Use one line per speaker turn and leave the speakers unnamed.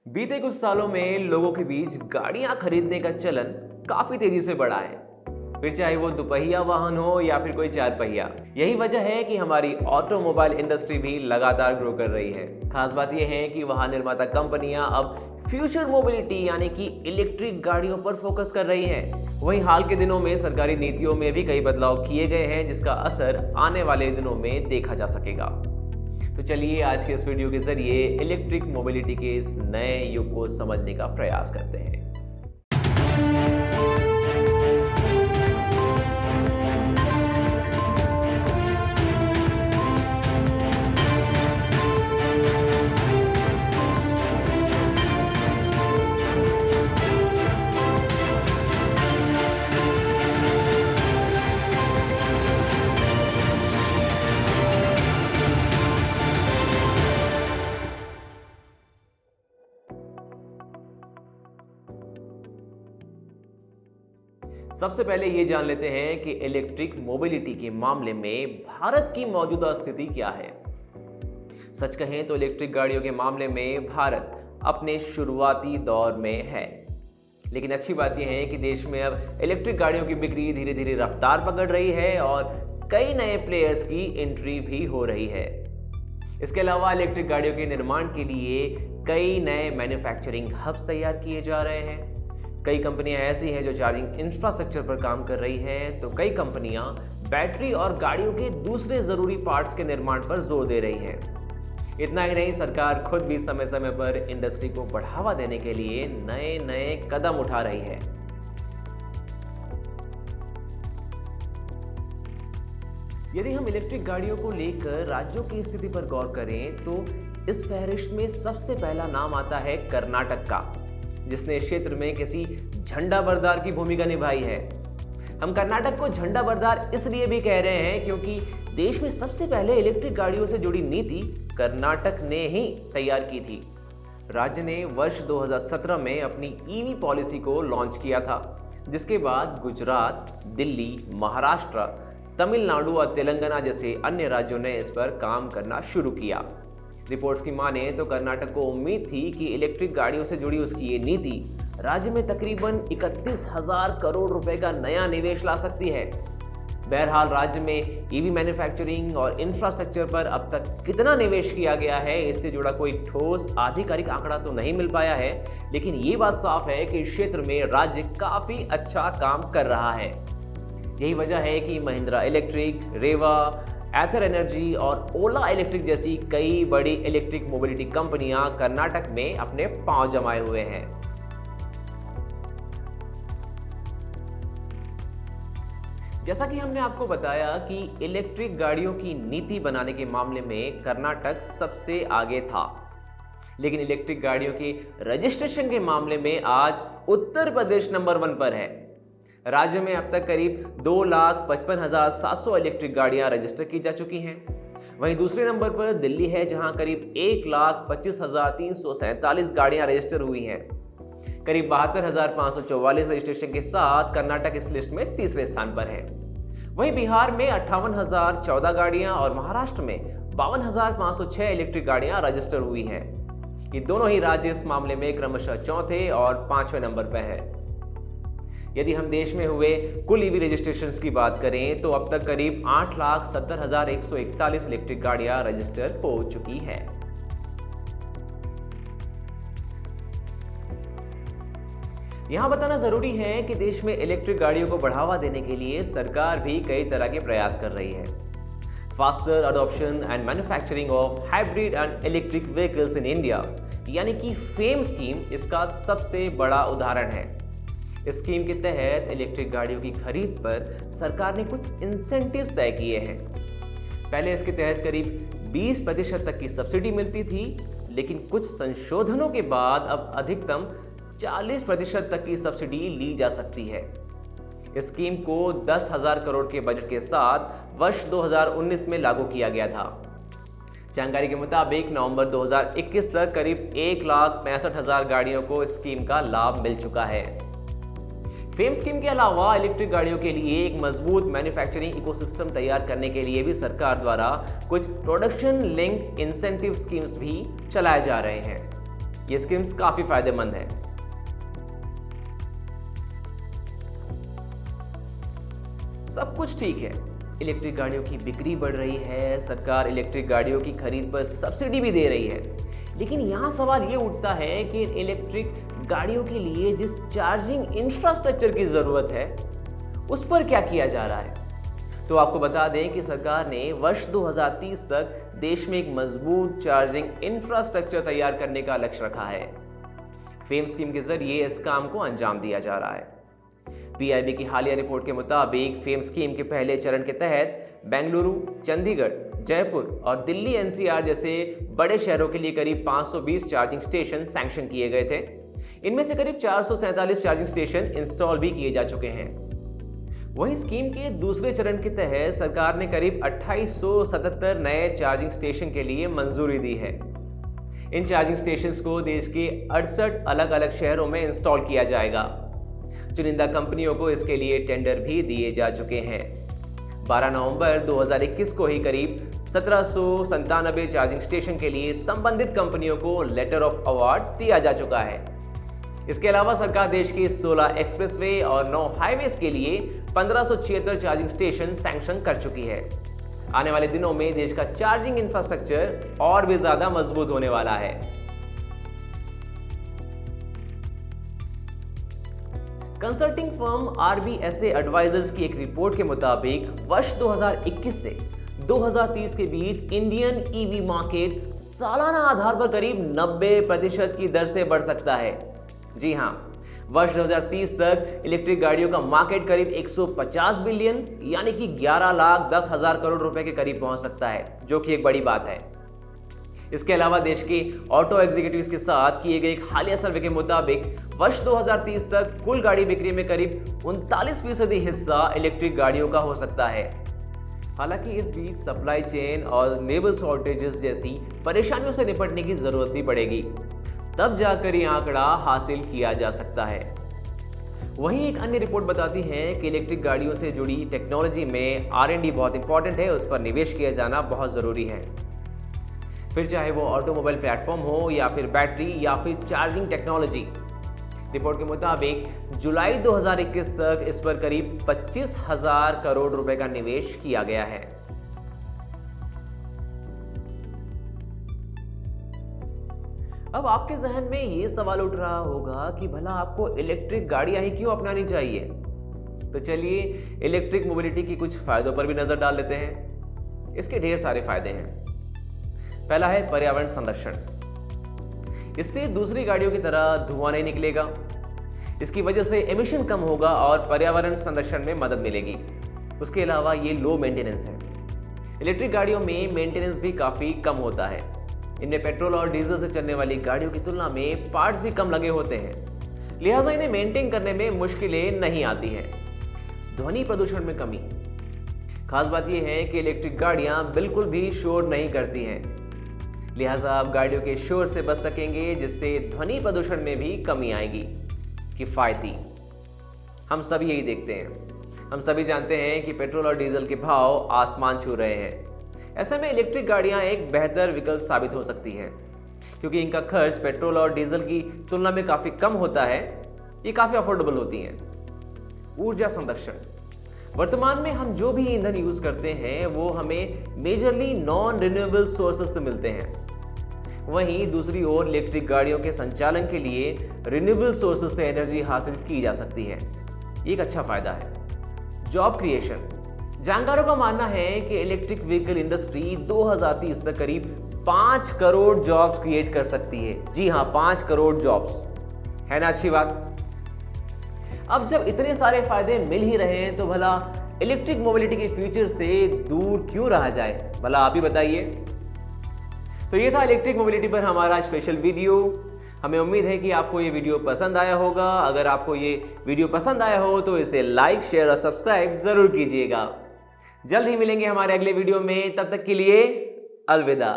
बीते कुछ सालों में लोगों के बीच गाड़ियां खरीदने का चलन काफी तेजी से बढ़ा है। फिर चाहे वो दुपहिया वाहन हो या फिर कोई चार पहिया। यही वजह है कि हमारी ऑटोमोबाइल इंडस्ट्री भी लगातार ग्रो कर रही है। खास बात यह है कि वाहन निर्माता कंपनियां अब फ्यूचर मोबिलिटी यानी कि इलेक्ट्रिक गाड़ियों पर फोकस कर रही हैं। वहीं हाल के दिनों में सरकारी नीतियों में भी कई बदलाव किए गए हैं, जिसका असर आने वाले दिनों में देखा जा सकेगा। तो चलिए आज के इस वीडियो के जरिए इलेक्ट्रिक मोबिलिटी के इस नए युग को समझने का प्रयास करते हैं। सबसे पहले ये जान लेते हैं कि इलेक्ट्रिक मोबिलिटी के मामले में भारत की मौजूदा स्थिति क्या है। सच कहें तो इलेक्ट्रिक गाड़ियों के मामले में भारत अपने शुरुआती दौर में है, लेकिन अच्छी बात यह है कि देश में अब इलेक्ट्रिक गाड़ियों की बिक्री धीरे धीरे रफ्तार पकड़ रही है और कई नए प्लेयर्स की एंट्री भी हो रही है। इसके अलावा इलेक्ट्रिक गाड़ियों के निर्माण के लिए कई नए मैन्युफैक्चरिंग हब्स तैयार किए जा रहे हैं। कई कंपनियां ऐसी हैं जो चार्जिंग इंफ्रास्ट्रक्चर पर काम कर रही हैं, तो कई कंपनियां बैटरी और गाड़ियों के दूसरे जरूरी पार्ट्स के निर्माण पर जोर दे रही हैं। इतना ही नहीं, सरकार खुद भी समय समय पर इंडस्ट्री को बढ़ावा देने के लिए नए नए कदम उठा रही है। यदि हम इलेक्ट्रिक गाड़ियों को लेकर राज्यों की स्थिति पर गौर करें तो इस फहरिस्त में सबसे पहला नाम आता है कर्नाटक का, जिसने इस क्षेत्र में किसी झंडा बरदार की भूमिका निभाई है। हम कर्नाटक को झंडा बरदार इसलिए भी कह रहे हैं क्योंकि देश में सबसे पहले इलेक्ट्रिक गाड़ियों से जुड़ी नीति कर्नाटक ने ही तैयार की थी। राज्य ने वर्ष 2017 में अपनी ईवी पॉलिसी को लॉन्च किया था, जिसके बाद गुजरात, दिल्ली, महाराष्ट्र, तमिलनाडु और तेलंगाना जैसे अन्य राज्यों ने इस पर काम करना शुरू किया। रिपोर्ट्स की माने तो कर्नाटक को उम्मीद थी कि इलेक्ट्रिक गाड़ियों से जुड़ी उसकी ये नीति राज्य में तकरीबन 31,000 करोड़ रुपए का नया निवेश ला सकती है। बहरहाल राज्य में ईवी मैन्युफैक्चरिंग और इंफ्रास्ट्रक्चर पर अब तक कितना निवेश किया गया है, इससे जुड़ा कोई ठोस आधिकारिक आंकड़ा तो नहीं मिल पाया है, लेकिन ये बात साफ है कि इस क्षेत्र में राज्य काफी अच्छा काम कर रहा है। यही वजह है कि महिंद्रा इलेक्ट्रिक, रेवा, एथर एनर्जी और ओला इलेक्ट्रिक जैसी कई बड़ी इलेक्ट्रिक मोबिलिटी कंपनियां कर्नाटक में अपने पांव जमाए हुए हैं। जैसा कि हमने आपको बताया कि इलेक्ट्रिक गाड़ियों की नीति बनाने के मामले में कर्नाटक सबसे आगे था, लेकिन इलेक्ट्रिक गाड़ियों की रजिस्ट्रेशन के मामले में आज उत्तर प्रदेश नंबर 1 पर है। राज्य में अब तक करीब 2,55,700 इलेक्ट्रिक गाड़ियां रजिस्टर की जा चुकी हैं। वहीं दूसरे नंबर पर दिल्ली है, जहां करीब 1,25,347 गाड़ियां रजिस्टर हुई हैं। करीब 72,544 रजिस्ट्रेशन के साथ कर्नाटक इस लिस्ट में तीसरे स्थान पर है। वहीं बिहार में 58,014 गाड़ियां और महाराष्ट्र में 52,506 इलेक्ट्रिक गाड़ियां रजिस्टर हुई हैं। ये दोनों ही राज्य इस मामले में क्रमशः चौथे और 5वें नंबर पर है। यदि हम देश में हुए कुल ईवी रजिस्ट्रेशंस की बात करें तो अब तक करीब 8,70,141 इलेक्ट्रिक गाड़ियां रजिस्टर हो चुकी हैं। यहां बताना जरूरी है कि देश में इलेक्ट्रिक गाड़ियों को बढ़ावा देने के लिए सरकार भी कई तरह के प्रयास कर रही है। Faster adoption and manufacturing of hybrid and electric vehicles in India यानी कि फेम स्कीम इसका सबसे बड़ा उदाहरण है। इस स्कीम के तहत इलेक्ट्रिक गाड़ियों की खरीद पर सरकार ने कुछ इंसेंटिव्स तय किए हैं। पहले इसके तहत करीब 20% तक की सब्सिडी मिलती थी, लेकिन कुछ संशोधनों के बाद अब अधिकतम 40% तक की सब्सिडी ली जा सकती है। इस स्कीम को 10,000 करोड़ के बजट के साथ वर्ष 2019 में लागू किया गया था। जानकारी के मुताबिक नवंबर 2021 तक करीब 1,65,000 गाड़ियों को इस स्कीम का लाभ मिल चुका है। फेम स्कीम के अलावा इलेक्ट्रिक गाड़ियों के लिए एक मजबूत मैन्युफैक्चरिंग इकोसिस्टम तैयार करने के लिए भी सरकार द्वारा कुछ प्रोडक्शन लिंक इंसेंटिव स्कीम्स भी चलाए जा रहे हैं। ये स्कीम्स काफी फायदेमंद है। सब कुछ ठीक है, इलेक्ट्रिक गाड़ियों की बिक्री बढ़ रही है, सरकार इलेक्ट्रिक गाड़ियों की खरीद पर सब्सिडी भी दे रही है, लेकिन यहाँ सवाल ये उठता है कि इलेक्ट्रिक गाड़ियों के लिए जिस चार्जिंग इंफ्रास्ट्रक्चर की जरूरत है उस पर क्या किया जा रहा है। तो आपको बता दें कि सरकार ने वर्ष 2030 तक देश में एक मजबूत चार्जिंग इंफ्रास्ट्रक्चर तैयार करने का लक्ष्य रखा है। फेम स्कीम के जरिए इस काम को अंजाम दिया जा रहा है। पीआईबी की हालिया रिपोर्ट के मुताबिक फेम स्कीम के पहले चरण के तहत बेंगलुरु, चंडीगढ़, जयपुर और दिल्ली एनसीआर जैसे बड़े शहरों के लिए करीब 520 चार्जिंग स्टेशन सैंक्शन किए गए थे। इनमें से करीब 447 चार्जिंग स्टेशन इंस्टॉल भी किए जा चुके हैं। वहीं स्कीम के दूसरे चरण के तहत सरकार ने करीब 2877 नए चार्जिंग स्टेशन के लिए मंजूरी दी है। इन चार्जिंग स्टेशंस को देश के 68 अलग अलग शहरों में इंस्टॉल किया जाएगा। चुनिंदा कंपनियों को इसके लिए टेंडर भी दिए जा चुके हैं। 12 नवंबर 2021 को ही करीब 1797 चार्जिंग स्टेशन के लिए संबंधित कंपनियों को लेटर ऑफ अवार्ड दिया जा चुका है। इसके अलावा सरकार देश के 16 एक्सप्रेसवे और 9 हाईवेज के लिए 1576 चार्जिंग स्टेशन सैंक्शन कर चुकी है। आने वाले दिनों में देश का चार्जिंग इंफ्रास्ट्रक्चर और भी ज्यादा मजबूत होने वाला है। कंसल्टिंग फर्म RBSA एडवाइजर्स की एक रिपोर्ट के मुताबिक वर्ष 2021 से 2030 के बीच इंडियन ईवी मार्केट सालाना आधार पर करीब 90% की दर से बढ़ सकता है। जी हां, वर्ष 2030 तक इलेक्ट्रिक गाड़ियों का मार्केट करीब 150 बिलियन यानी कि 11,10,000 करोड़ रुपए के करीब पहुंच सकता है, जो कि एक बड़ी बात है। इसके अलावा देश के ऑटो एग्जीक्यूटिव्स के साथ किए गए एक हालिया सर्वे के मुताबिक वर्ष 2030 तक कुल गाड़ी बिक्री में करीब 39% हिस्सा इलेक्ट्रिक गाड़ियों का हो सकता है। हालांकि इस बीच सप्लाई चेन और लेबर शॉर्टेजेस जैसी परेशानियों से निपटने की जरूरत भी पड़ेगी, तब जाकर ये आंकड़ा हासिल किया जा सकता है। वहीं एक अन्य रिपोर्ट बताती है कि इलेक्ट्रिक गाड़ियों से जुड़ी टेक्नोलॉजी में R&D बहुत इंपॉर्टेंट है, उस पर निवेश किया जाना बहुत जरूरी है। फिर चाहे वो ऑटोमोबाइल प्लेटफॉर्म हो या फिर बैटरी या फिर चार्जिंग टेक्नोलॉजी। रिपोर्ट के मुताबिक जुलाई 2021 तक इस पर करीब 25,000 करोड़ रुपए का निवेश किया गया है। अब आपके जहन में ये सवाल उठ रहा होगा कि भला आपको इलेक्ट्रिक गाड़ियां ही क्यों अपनानी चाहिए। तो चलिए इलेक्ट्रिक मोबिलिटी की कुछ फायदों पर भी नजर डाल लेते हैं। इसके ढेर सारे फायदे हैं। पहला है पर्यावरण संरक्षण। इससे दूसरी गाड़ियों की तरह धुआं नहीं निकलेगा। इसकी वजह से एमिशन कम होगा और पर्यावरण संरक्षण में मदद मिलेगी। उसके अलावा ये लो मेंटेनेंस है। इलेक्ट्रिक गाड़ियों में मेंटेनेंस भी काफी कम होता है। इनमें पेट्रोल और डीजल से चलने वाली गाड़ियों की तुलना में पार्ट्स भी कम लगे होते हैं, लिहाजा इन्हें मेंटेन करने में मुश्किलें नहीं आती हैं। ध्वनि प्रदूषण में कमी। खास बात यह है कि इलेक्ट्रिक गाड़ियां बिल्कुल भी शोर नहीं करती हैं, लिहाजा आप गाड़ियों के शोर से बच सकेंगे, जिससे ध्वनि प्रदूषण में भी कमी आएगी। किफायती। हम सभी यही देखते हैं। हम सभी जानते हैं कि पेट्रोल और डीजल के भाव आसमान छू रहे हैं। ऐसे में इलेक्ट्रिक गाड़ियां एक बेहतर विकल्प साबित हो सकती हैं, क्योंकि इनका खर्च पेट्रोल और डीजल की तुलना में काफी कम होता है। ये काफी अफोर्डेबल होती हैं। ऊर्जा संरक्षण। वर्तमान में हम जो भी ईंधन यूज करते हैं वो हमें मेजरली नॉन रिन्यूएबल सोर्सेस से मिलते हैं। वहीं दूसरी ओर इलेक्ट्रिक गाड़ियों के संचालन के लिए रिन्यूएबल सोर्सेस से एनर्जी हासिल की जा सकती है। एक अच्छा फायदा है। Job creation. जानकारों का मानना है कि इलेक्ट्रिक व्हीकल इंडस्ट्री 2030 तक करीब 5 करोड़ जॉब्स क्रिएट कर सकती है। जी हां, 5 करोड़ जॉब्स। है ना अच्छी बात। अब जब इतने सारे फायदे मिल ही रहे हैं तो भला इलेक्ट्रिक मोबिलिटी के फ्यूचर से दूर क्यों रहा जाए, भला आप ही बताइए। तो ये था इलेक्ट्रिक मोबिलिटी पर हमारा स्पेशल वीडियो। हमें उम्मीद है कि आपको ये वीडियो पसंद आया होगा। अगर आपको ये वीडियो पसंद आया हो तो इसे लाइक, शेयर और सब्सक्राइब जरूर कीजिएगा। जल्द ही मिलेंगे हमारे अगले वीडियो में। तब तक के लिए अलविदा।